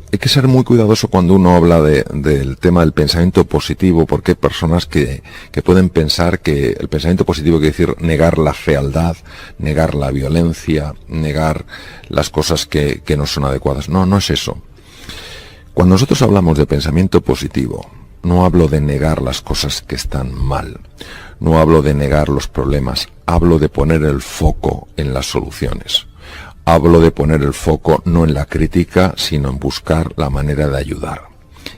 hay que ser muy cuidadoso cuando uno habla del tema del pensamiento positivo, porque hay personas que pueden pensar que el pensamiento positivo quiere decir negar la fealdad, negar la violencia, negar las cosas que no son adecuadas. No, no es eso. Cuando nosotros hablamos de pensamiento positivo, no hablo de negar las cosas que están mal, no hablo de negar los problemas, hablo de poner el foco en las soluciones. Hablo de poner el foco no en la crítica, sino en buscar la manera de ayudar.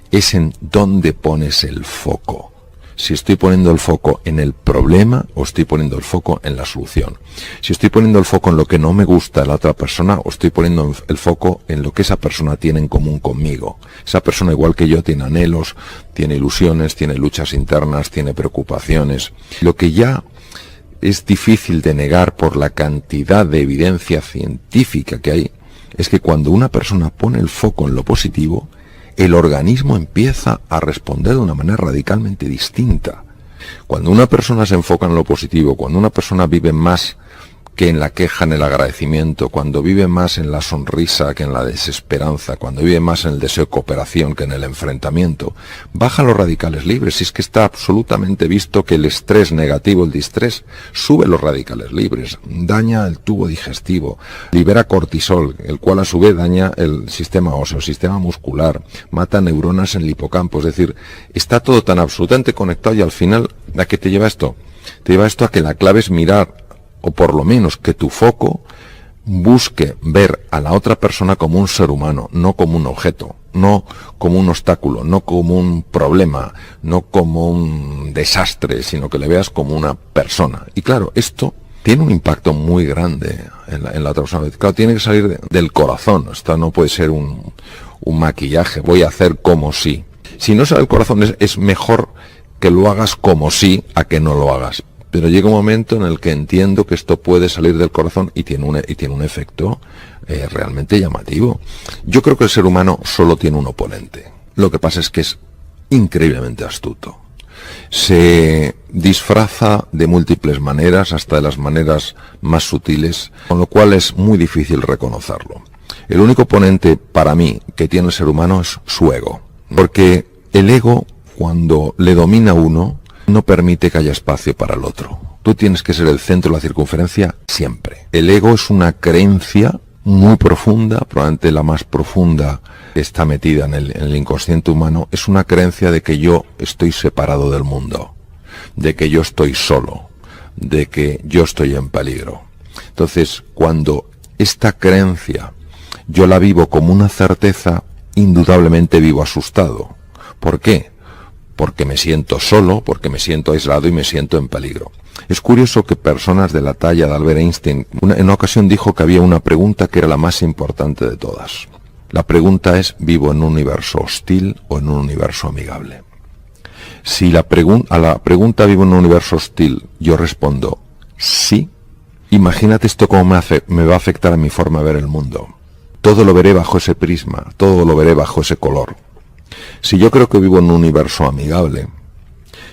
Es en dónde pones el foco. Si estoy poniendo el foco en el problema o estoy poniendo el foco en la solución. Si estoy poniendo el foco en lo que no me gusta de la otra persona o estoy poniendo el foco en lo que esa persona tiene en común conmigo. Esa persona, igual que yo, tiene anhelos, tiene ilusiones, tiene luchas internas, tiene preocupaciones. Lo que ya es difícil de negar por la cantidad de evidencia científica que hay, es que cuando una persona pone el foco en lo positivo, el organismo empieza a responder de una manera radicalmente distinta. Cuando una persona se enfoca en lo positivo, cuando una persona vive más que en la queja, en el agradecimiento, cuando vive más en la sonrisa que en la desesperanza, cuando vive más en el deseo de cooperación que en el enfrentamiento, baja los radicales libres. Y es que está absolutamente visto que el estrés negativo, el distrés, sube los radicales libres, daña el tubo digestivo, libera cortisol, el cual a su vez daña el sistema óseo, el sistema muscular, mata neuronas en el hipocampo. Es decir, está todo tan absolutamente conectado y al final, ¿a qué te lleva esto? Te lleva esto a que la clave es mirar, o por lo menos que tu foco busque ver a la otra persona como un ser humano, no como un objeto, no como un obstáculo, no como un problema, no como un desastre, sino que le veas como una persona. Y claro, esto tiene un impacto muy grande en la otra persona. Claro, tiene que salir del corazón. Esto no puede ser un maquillaje, voy a hacer como si. Si no sale del corazón, es mejor que lo hagas como si a que no lo hagas. Pero llega un momento en el que entiendo que esto puede salir del corazón y tiene un efecto realmente llamativo. Yo creo que el ser humano solo tiene un oponente. Lo que pasa es que es increíblemente astuto. Se disfraza de múltiples maneras, hasta de las maneras más sutiles, con lo cual es muy difícil reconocerlo. El único oponente para mí que tiene el ser humano es su ego. Porque el ego, cuando le domina a uno, no permite que haya espacio para el otro. Tú tienes que ser el centro de la circunferencia siempre. El ego es una creencia muy profunda, probablemente la más profunda que está metida en el inconsciente humano. Es una creencia de que yo estoy separado del mundo, de que yo estoy solo, de que yo estoy en peligro. Entonces, cuando esta creencia yo la vivo como una certeza, indudablemente vivo asustado. ¿Por qué? Porque me siento solo, porque me siento aislado y me siento en peligro. Es curioso que personas de la talla de Albert Einstein, en una ocasión dijo que había una pregunta que era la más importante de todas. La pregunta es, ¿vivo en un universo hostil o en un universo amigable? Si a la pregunta ¿vivo en un universo hostil? Yo respondo, sí. Imagínate esto cómo me va a afectar a mi forma de ver el mundo. Todo lo veré bajo ese prisma, todo lo veré bajo ese color. Si yo creo que vivo en un universo amigable,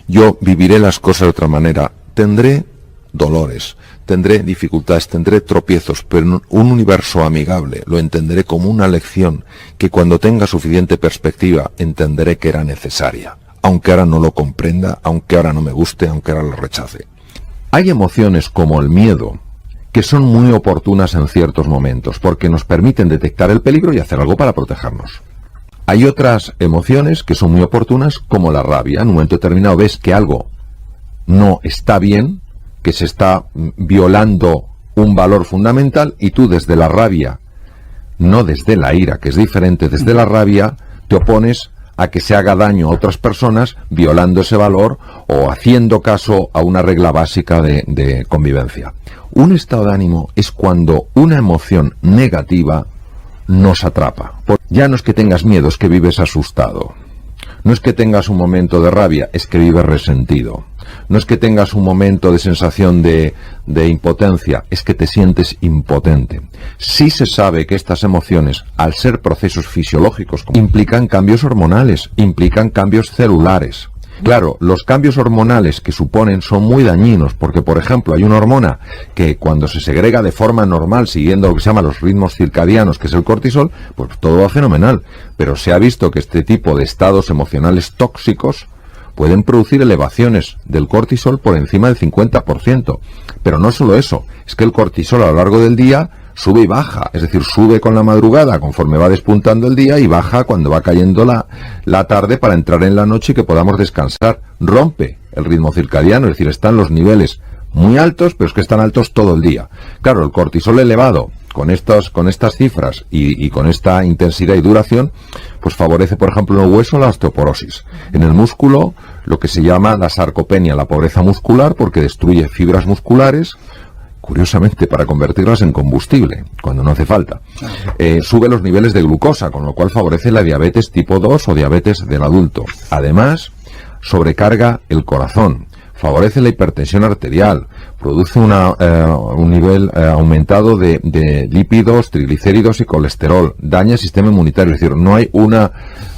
yo viviré las cosas de otra manera. Tendré dolores, tendré dificultades, tendré tropiezos, pero en un universo amigable lo entenderé como una lección que cuando tenga suficiente perspectiva entenderé que era necesaria, aunque ahora no lo comprenda, aunque ahora no me guste, aunque ahora lo rechace. Hay emociones como el miedo que son muy oportunas en ciertos momentos porque nos permiten detectar el peligro y hacer algo para protegernos. Hay otras emociones que son muy oportunas, como la rabia. En un momento determinado ves que algo no está bien, que se está violando un valor fundamental, y tú desde la rabia, no desde la ira, que es diferente, desde la rabia te opones a que se haga daño a otras personas violando ese valor o haciendo caso a una regla básica de convivencia. Un estado de ánimo es cuando una emoción negativa nos atrapa. Ya no es que tengas miedo, es que vives asustado. No es que tengas un momento de rabia, es que vives resentido. No es que tengas un momento de sensación de impotencia, es que te sientes impotente. Sí se sabe que estas emociones, al ser procesos fisiológicos, implican cambios hormonales, implican cambios celulares. Claro, los cambios hormonales que suponen son muy dañinos, porque por ejemplo hay una hormona que cuando se segrega de forma normal, siguiendo lo que se llama los ritmos circadianos, que es el cortisol, pues todo va fenomenal, pero se ha visto que este tipo de estados emocionales tóxicos pueden producir elevaciones del cortisol por encima del 50%, pero no solo eso, es que el cortisol a lo largo del día sube y baja, es decir, sube con la madrugada conforme va despuntando el día y baja cuando va cayendo la tarde para entrar en la noche y que podamos descansar. Rompe el ritmo circadiano, es decir, están los niveles muy altos, pero es que están altos todo el día. Claro, el cortisol elevado con estas cifras y con esta intensidad y duración, pues favorece, por ejemplo, en el hueso la osteoporosis. En el músculo, lo que se llama la sarcopenia, la pobreza muscular, porque destruye fibras musculares, curiosamente, para convertirlas en combustible, cuando no hace falta. Sube los niveles de glucosa, con lo cual favorece la diabetes tipo 2 o diabetes del adulto. Además, sobrecarga el corazón, favorece la hipertensión arterial, produce un nivel aumentado de lípidos, triglicéridos y colesterol, daña el sistema inmunitario, es decir, no hay una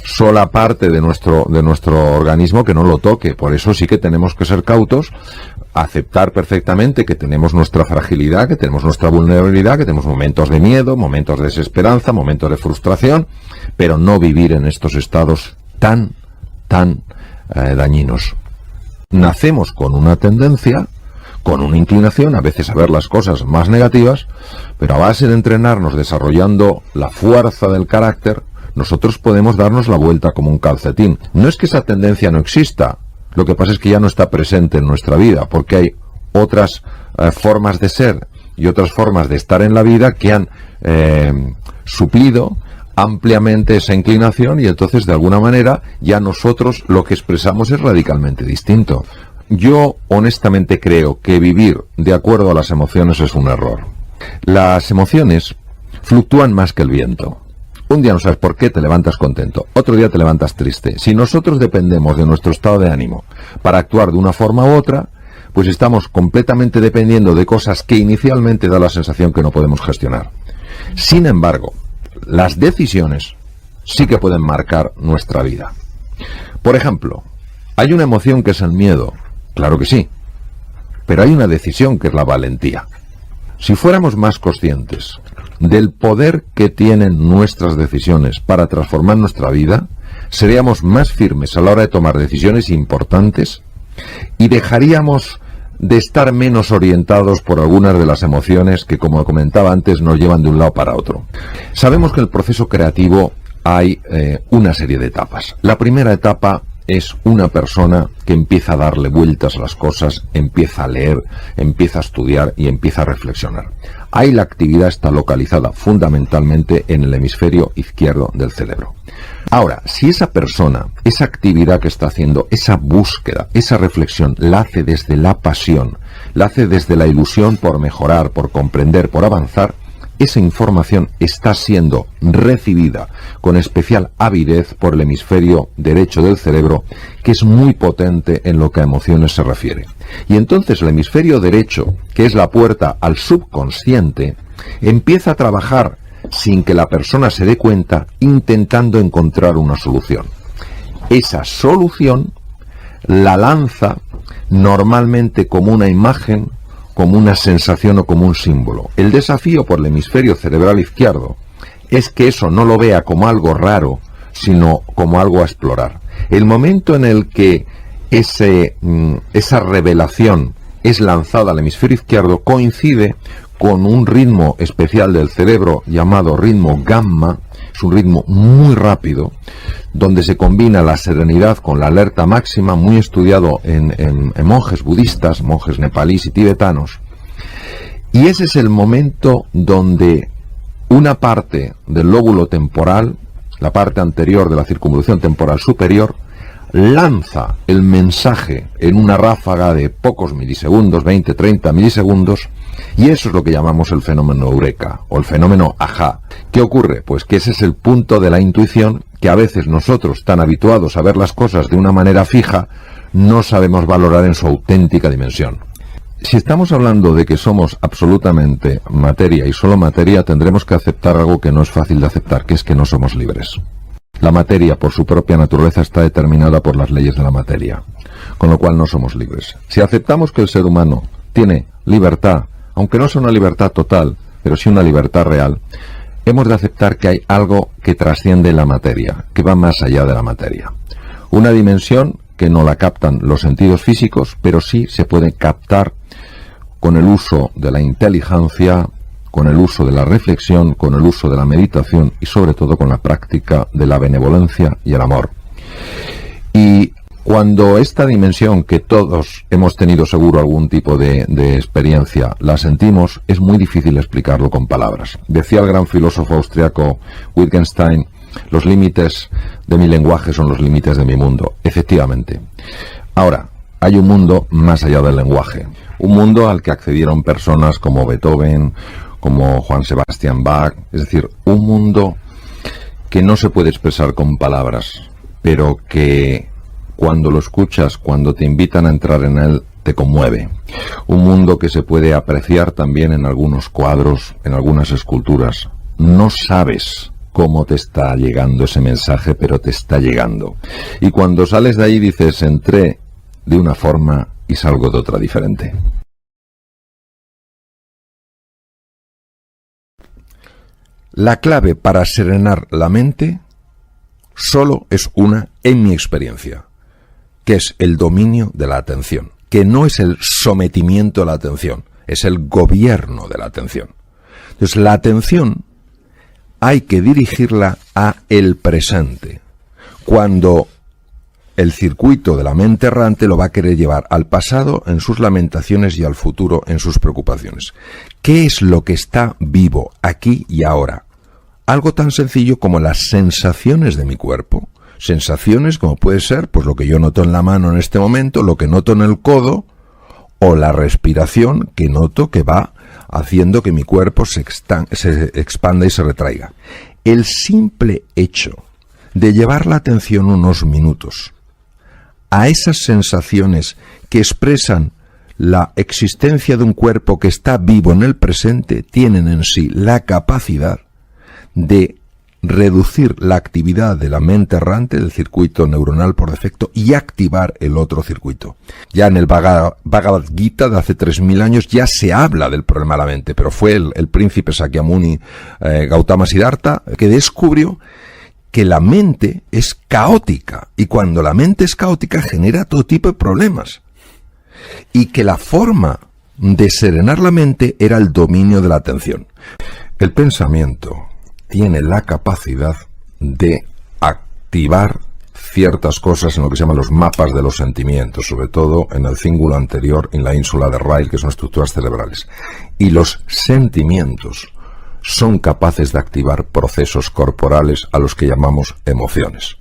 sola parte de nuestro organismo que no lo toque. Por eso sí que tenemos que ser cautos, aceptar perfectamente que tenemos nuestra fragilidad, que tenemos nuestra vulnerabilidad, que tenemos momentos de miedo, momentos de desesperanza, momentos de frustración, pero no vivir en estos estados tan dañinos. Nacemos con una tendencia, con una inclinación, a veces a ver las cosas más negativas, pero a base de entrenarnos desarrollando la fuerza del carácter, nosotros podemos darnos la vuelta como un calcetín. No es que esa tendencia no exista, lo que pasa es que ya no está presente en nuestra vida, porque hay otras formas de ser y otras formas de estar en la vida que han suplido ampliamente esa inclinación, y entonces de alguna manera ya nosotros lo que expresamos es radicalmente distinto. Yo honestamente creo que vivir de acuerdo a las emociones es un error. Las emociones fluctúan más que el viento. Un día no sabes por qué te levantas contento, otro día te levantas triste. Si nosotros dependemos de nuestro estado de ánimo para actuar de una forma u otra, pues estamos completamente dependiendo de cosas que inicialmente da la sensación que no podemos gestionar. Sin embargo, las decisiones sí que pueden marcar nuestra vida. Por ejemplo, ¿hay una emoción que es el miedo? Claro que sí, pero hay una decisión que es la valentía. Si fuéramos más conscientes del poder que tienen nuestras decisiones para transformar nuestra vida, seríamos más firmes a la hora de tomar decisiones importantes y dejaríamos de estar menos orientados por algunas de las emociones que, como comentaba antes, nos llevan de un lado para otro. Sabemos que en el proceso creativo hay una serie de etapas. La primera etapa es una persona que empieza a darle vueltas a las cosas, empieza a leer, empieza a estudiar y empieza a reflexionar. Ahí la actividad está localizada fundamentalmente en el hemisferio izquierdo del cerebro. Ahora, si esa persona, esa actividad que está haciendo, esa búsqueda, esa reflexión, la hace desde la pasión, la hace desde la ilusión por mejorar, por comprender, por avanzar, esa información está siendo recibida con especial avidez por el hemisferio derecho del cerebro, que es muy potente en lo que a emociones se refiere. Y entonces el hemisferio derecho, que es la puerta al subconsciente, empieza a trabajar sin que la persona se dé cuenta, intentando encontrar una solución. Esa solución la lanza normalmente como una imagen, como una sensación o como un símbolo. El desafío por el hemisferio cerebral izquierdo es que eso no lo vea como algo raro, sino como algo a explorar. El momento en el que esa revelación es lanzada al hemisferio izquierdo coincide con un ritmo especial del cerebro llamado ritmo gamma. Es un ritmo muy rápido, donde se combina la serenidad con la alerta máxima, muy estudiado en monjes budistas, monjes nepalíes y tibetanos. Y ese es el momento donde una parte del lóbulo temporal, la parte anterior de la circunvolución temporal superior, lanza el mensaje en una ráfaga de pocos milisegundos, 20, 30 milisegundos, y eso es lo que llamamos el fenómeno eureka o el fenómeno ajá. ¿Qué ocurre? Pues que ese es el punto de la intuición que a veces nosotros, tan habituados a ver las cosas de una manera fija, no sabemos valorar en su auténtica dimensión. Si estamos hablando de que somos absolutamente materia y solo materia, tendremos que aceptar algo que no es fácil de aceptar, que es que no somos libres. La materia, por su propia naturaleza, está determinada por las leyes de la materia. con lo cual no somos libres. Si aceptamos que el ser humano tiene libertad, aunque no sea una libertad total, pero sí una libertad real, hemos de aceptar que hay algo que trasciende la materia, que va más allá de la materia. Una dimensión que no la captan los sentidos físicos, pero sí se puede captar con el uso de la inteligencia, con el uso de la reflexión, con el uso de la meditación y sobre todo con la práctica de la benevolencia y el amor. Y cuando esta dimensión, que todos hemos tenido seguro algún tipo de experiencia, la sentimos, es muy difícil explicarlo con palabras. Decía el gran filósofo austriaco Wittgenstein: los límites de mi lenguaje son los límites de mi mundo. Efectivamente. Ahora, hay un mundo más allá del lenguaje. Un mundo al que accedieron personas como Beethoven, como Juan Sebastián Bach. Es decir, un mundo que no se puede expresar con palabras, pero que cuando lo escuchas, cuando te invitan a entrar en él, te conmueve. Un mundo que se puede apreciar también en algunos cuadros, en algunas esculturas. No sabes cómo te está llegando ese mensaje, pero te está llegando. Y cuando sales de ahí dices: entré de una forma y salgo de otra diferente. La clave para serenar la mente solo es una, en mi experiencia, que es el dominio de la atención, que no es el sometimiento a la atención, es el gobierno de la atención. Entonces, la atención hay que dirigirla a el presente. Cuando el circuito de la mente errante lo va a querer llevar al pasado en sus lamentaciones y al futuro en sus preocupaciones. ¿Qué es lo que está vivo aquí y ahora? Algo tan sencillo como las sensaciones de mi cuerpo. Sensaciones como puede ser pues lo que yo noto en la mano en este momento, lo que noto en el codo, o la respiración que noto que va haciendo que mi cuerpo se expanda y se retraiga. El simple hecho de llevar la atención unos minutos a esas sensaciones que expresan la existencia de un cuerpo que está vivo en el presente, tienen en sí la capacidad de reducir la actividad de la mente errante, del circuito neuronal por defecto, y activar el otro circuito. Ya en el Bhagavad Gita de hace 3000 años ya se habla del problema de la mente, pero fue el príncipe Sakyamuni Gautama Siddhartha que descubrió que la mente es caótica, y cuando la mente es caótica genera todo tipo de problemas, y que la forma de serenar la mente era el dominio de la atención. El pensamiento tiene la capacidad de activar ciertas cosas en lo que se llaman los mapas de los sentimientos, sobre todo en el cíngulo anterior, en la ínsula de Ryle, que son estructuras cerebrales. Y los sentimientos son capaces de activar procesos corporales a los que llamamos emociones.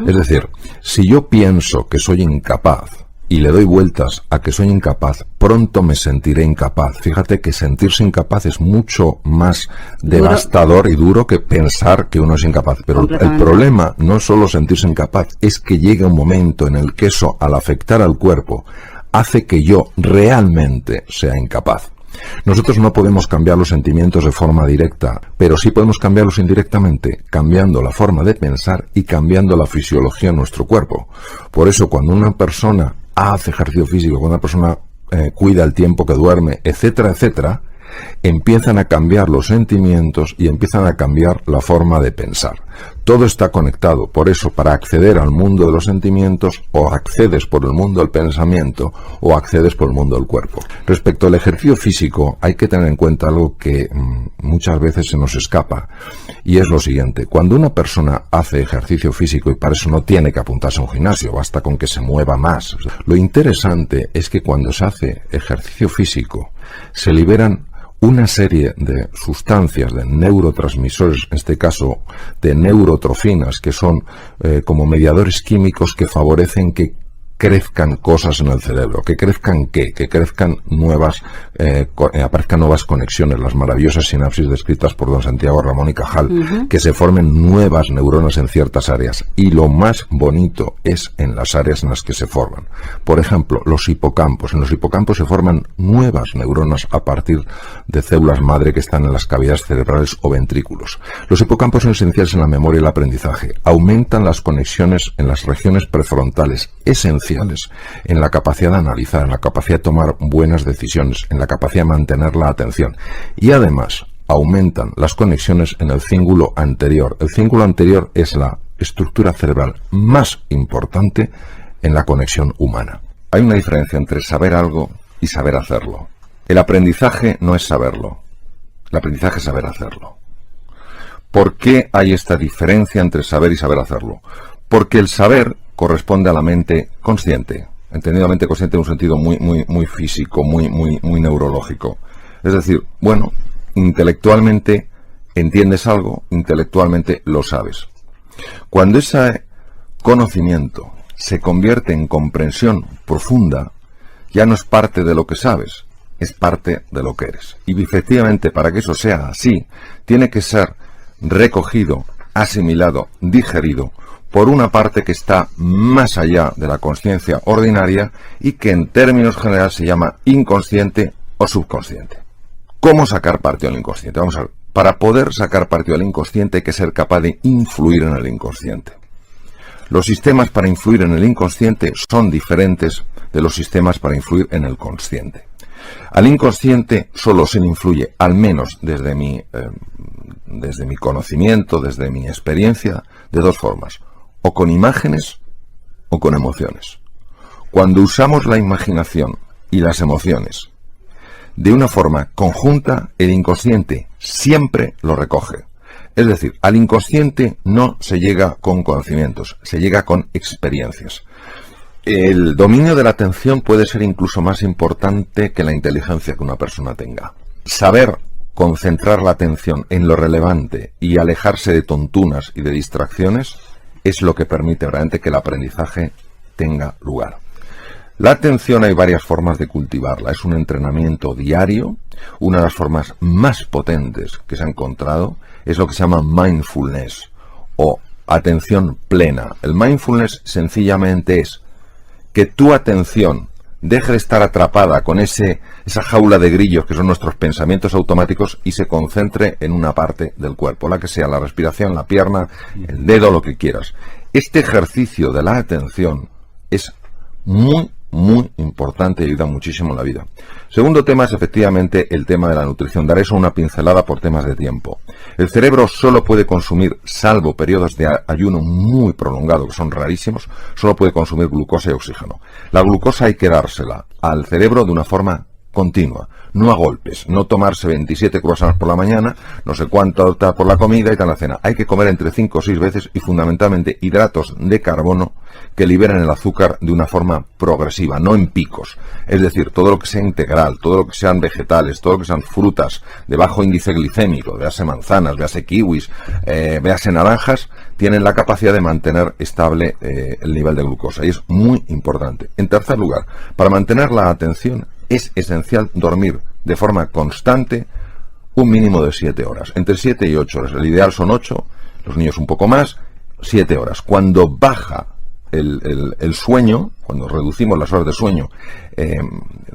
Es decir, si yo pienso que soy incapaz y le doy vueltas a que soy incapaz, pronto me sentiré incapaz. Fíjate que sentirse incapaz es mucho más devastador y duro que pensar que uno es incapaz. Pero el problema no es solo sentirse incapaz, es que llega un momento en el que eso, al afectar al cuerpo, hace que yo realmente sea incapaz. Nosotros no podemos cambiar los sentimientos de forma directa, pero sí podemos cambiarlos indirectamente, cambiando la forma de pensar y cambiando la fisiología de nuestro cuerpo. Por eso, cuando una persona hace ejercicio físico, cuando una persona cuida el tiempo que duerme, etcétera, etcétera, empiezan a cambiar los sentimientos y empiezan a cambiar la forma de pensar. Todo está conectado. Por eso, para acceder al mundo de los sentimientos, o accedes por el mundo del pensamiento o accedes por el mundo del cuerpo. Respecto al ejercicio físico, hay que tener en cuenta algo que muchas veces se nos escapa, y es lo siguiente: cuando una persona hace ejercicio físico, y para eso no tiene que apuntarse a un gimnasio, basta con que se mueva más. Lo interesante es que cuando se hace ejercicio físico se liberan una serie de sustancias, de neurotransmisores, en este caso de neurotrofinas, que son como mediadores químicos que favorecen que crezcan cosas en el cerebro. ¿Que crezcan qué? Que crezcan aparezcan nuevas conexiones, las maravillosas sinapsis descritas por don Santiago Ramón y Cajal, que se formen nuevas neuronas en ciertas áreas. Y lo más bonito es en las áreas en las que se forman. Por ejemplo, los hipocampos. En los hipocampos se forman nuevas neuronas a partir de células madre que están en las cavidades cerebrales o ventrículos. Los hipocampos son esenciales en la memoria y el aprendizaje. Aumentan las conexiones en las regiones prefrontales esenciales en la capacidad de analizar, en la capacidad de tomar buenas decisiones, en la capacidad de mantener la atención. Y además aumentan las conexiones en el cíngulo anterior. El cíngulo anterior es la estructura cerebral más importante en la conexión humana. Hay una diferencia entre saber algo y saber hacerlo. El aprendizaje no es saberlo. El aprendizaje es saber hacerlo. ¿Por qué hay esta diferencia entre saber y saber hacerlo? Porque el saber corresponde a la mente consciente, entendido mente consciente en un sentido muy físico, muy neurológico. Es decir, bueno, intelectualmente entiendes algo, intelectualmente lo sabes. Cuando ese conocimiento se convierte en comprensión profunda, ya no es parte de lo que sabes, es parte de lo que eres. Y efectivamente, para que eso sea así, tiene que ser recogido, asimilado, digerido por una parte que está más allá de la consciencia ordinaria y que en términos generales se llama inconsciente o subconsciente. ¿Cómo sacar partido al inconsciente? Vamos a ver. Para poder sacar partido al inconsciente hay que ser capaz de influir en el inconsciente. Los sistemas para influir en el inconsciente son diferentes de los sistemas para influir en el consciente. Al inconsciente solo se le influye, al menos desde mi conocimiento, desde mi experiencia, de dos formas: o con imágenes o con emociones. Cuando usamos la imaginación y las emociones de una forma conjunta, el inconsciente siempre lo recoge. Es decir, al inconsciente no se llega con conocimientos, se llega con experiencias. El dominio de la atención puede ser incluso más importante que la inteligencia que una persona tenga. Saber concentrar la atención en lo relevante y alejarse de tontunas y de distracciones es lo que permite realmente que el aprendizaje tenga lugar. La atención hay varias formas de cultivarla. Es un entrenamiento diario. Una de las formas más potentes que se ha encontrado es lo que se llama mindfulness o atención plena. El mindfulness sencillamente es que tu atención deje de estar atrapada con esa jaula de grillos que son nuestros pensamientos automáticos y se concentre en una parte del cuerpo, la que sea, la respiración, la pierna, el dedo, lo que quieras. Este ejercicio de la atención es muy importante y ayuda muchísimo en la vida. Segundo tema es efectivamente el tema de la nutrición. Daré eso una pincelada por temas de tiempo. El cerebro solo puede consumir, salvo periodos de ayuno muy prolongado, que son rarísimos, solo puede consumir glucosa y oxígeno. La glucosa hay que dársela al cerebro de una forma continua, no a golpes, no tomarse 27 croissants por la mañana, no sé cuánto por la comida y tal la cena. Hay que comer entre 5 o 6 veces y fundamentalmente hidratos de carbono que liberen el azúcar de una forma progresiva, no en picos. Es decir, todo lo que sea integral, todo lo que sean vegetales, todo lo que sean frutas de bajo índice glicémico, véase manzanas, véase kiwis, véase naranjas, tienen la capacidad de mantener estable el nivel de glucosa y es muy importante. En tercer lugar, para mantener la atención es esencial dormir de forma constante un mínimo de 7 horas, entre 7 y 8 horas. El ideal son 8, los niños un poco más, 7 horas. Cuando baja el sueño, cuando reducimos las horas de sueño,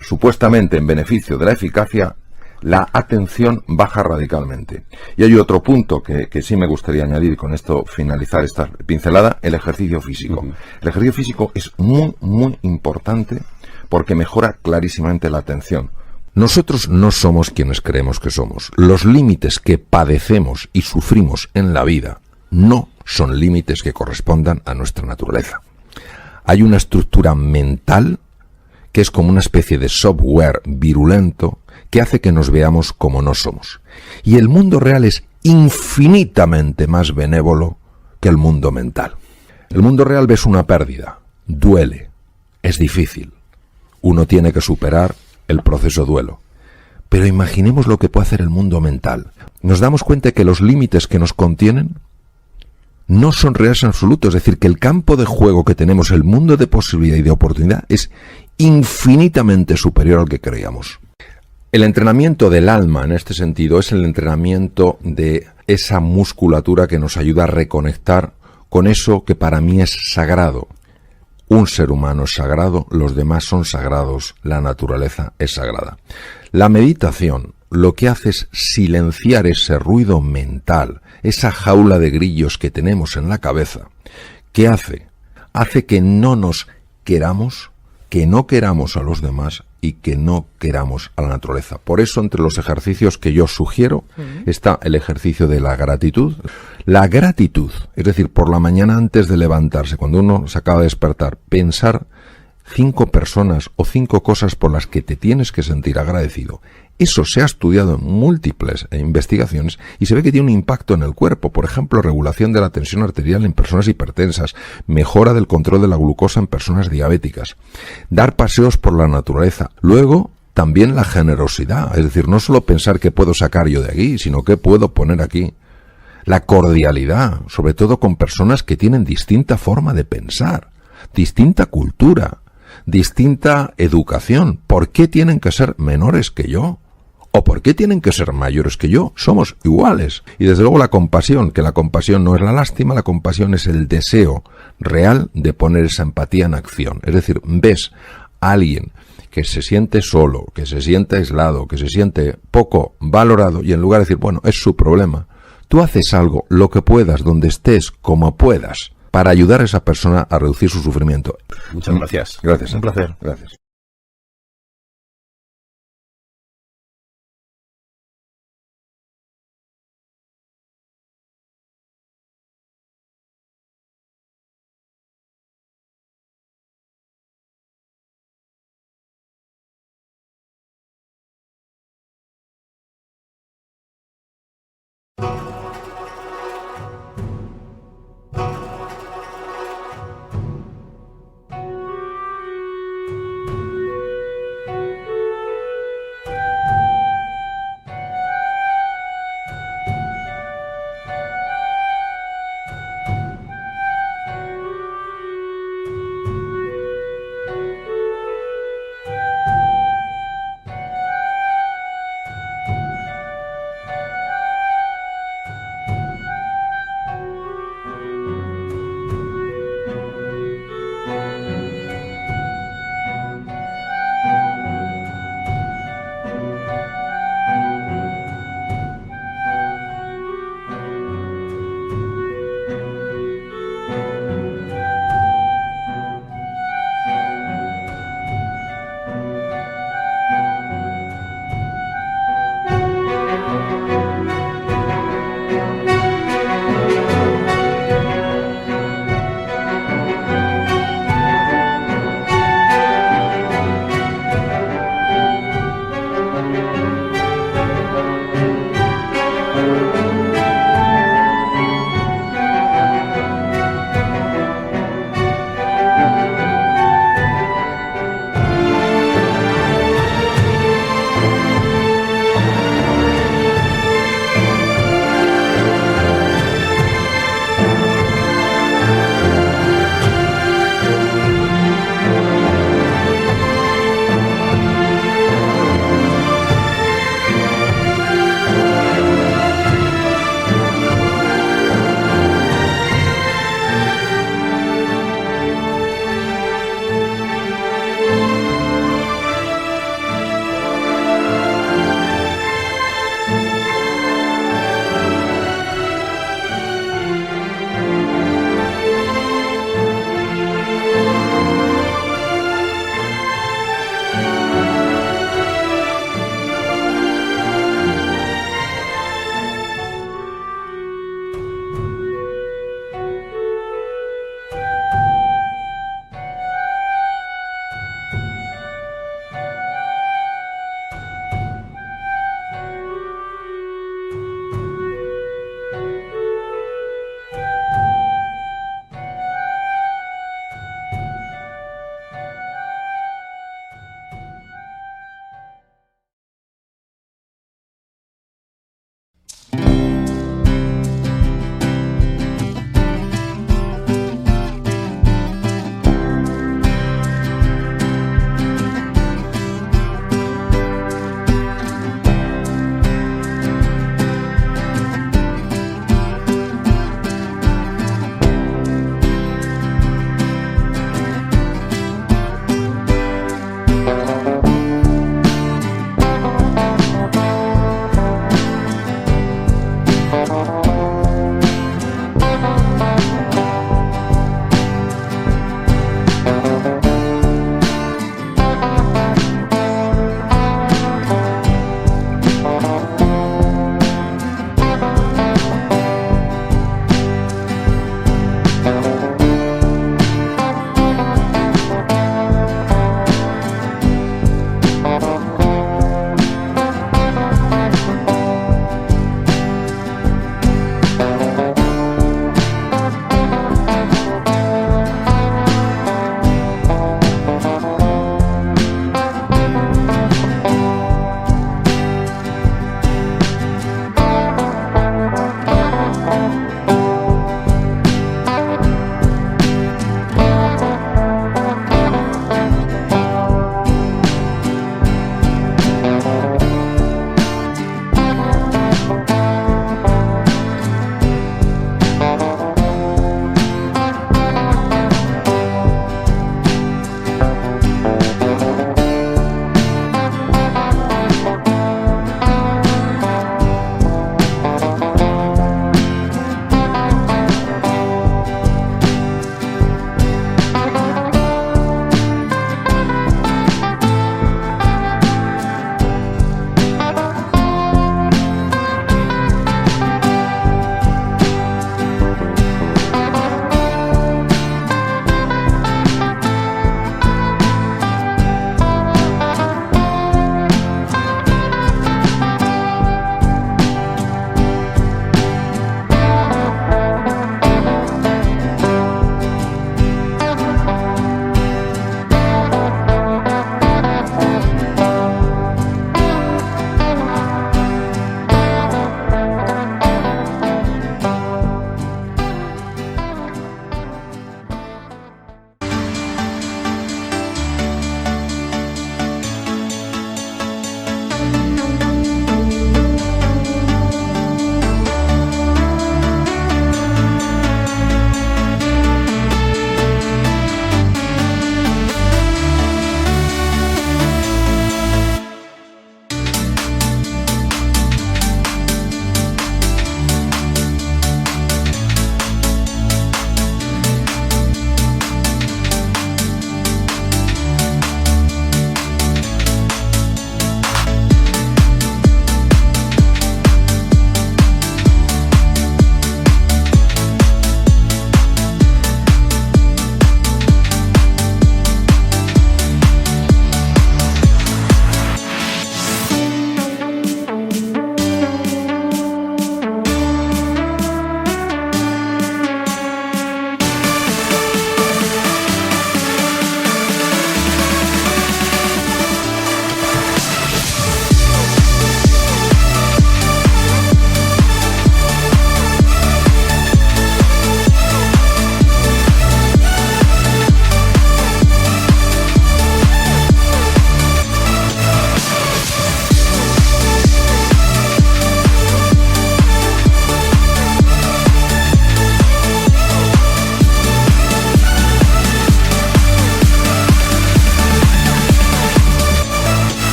supuestamente en beneficio de la eficacia, la atención baja radicalmente. Y hay otro punto que sí me gustaría añadir, y con esto finalizar esta pincelada: el ejercicio físico. El ejercicio físico es muy importante porque mejora clarísimamente la atención. Nosotros no somos quienes creemos que somos. Los límites que padecemos y sufrimos en la vida no son límites que correspondan a nuestra naturaleza. Hay una estructura mental que es como una especie de software virulento que hace que nos veamos como no somos. Y el mundo real es infinitamente más benévolo que el mundo mental. El mundo real ves una pérdida, duele, es difícil. Uno tiene que superar el proceso duelo. Pero imaginemos lo que puede hacer el mundo mental. Nos damos cuenta que los límites que nos contienen no son reales en absoluto. Es decir, que el campo de juego que tenemos, el mundo de posibilidad y de oportunidad, es infinitamente superior al que creíamos. El entrenamiento del alma, en este sentido, es el entrenamiento de esa musculatura que nos ayuda a reconectar con eso que para mí es sagrado. Un ser humano es sagrado, los demás son sagrados, la naturaleza es sagrada. La meditación lo que hace es silenciar ese ruido mental, esa jaula de grillos que tenemos en la cabeza. ¿Qué hace? Hace que no nos queramos, que no queramos a los demás y que no queramos a la naturaleza. Por eso, entre los ejercicios que yo sugiero está el ejercicio de la gratitud. La gratitud, es decir, por la mañana antes de levantarse, cuando uno se acaba de despertar, pensar 5 personas o 5 cosas por las que te tienes que sentir agradecido. Eso se ha estudiado en múltiples investigaciones y se ve que tiene un impacto en el cuerpo. Por ejemplo, regulación de la tensión arterial en personas hipertensas, mejora del control de la glucosa en personas diabéticas, dar paseos por la naturaleza. Luego, también la generosidad, es decir, no solo pensar qué puedo sacar yo de aquí, sino qué puedo poner aquí. La cordialidad, sobre todo con personas que tienen distinta forma de pensar, distinta cultura, distinta educación. ¿Por qué tienen que ser menores que yo? ¿O por qué tienen que ser mayores que yo? Somos iguales. Y desde luego la compasión, que la compasión no es la lástima, la compasión es el deseo real de poner esa empatía en acción. Es decir, ves a alguien que se siente solo, que se siente aislado, que se siente poco valorado y en lugar de decir, bueno, es su problema, tú haces algo, lo que puedas, donde estés, como puedas, para ayudar a esa persona a reducir su sufrimiento. Muchas gracias. Gracias. Un placer. Gracias.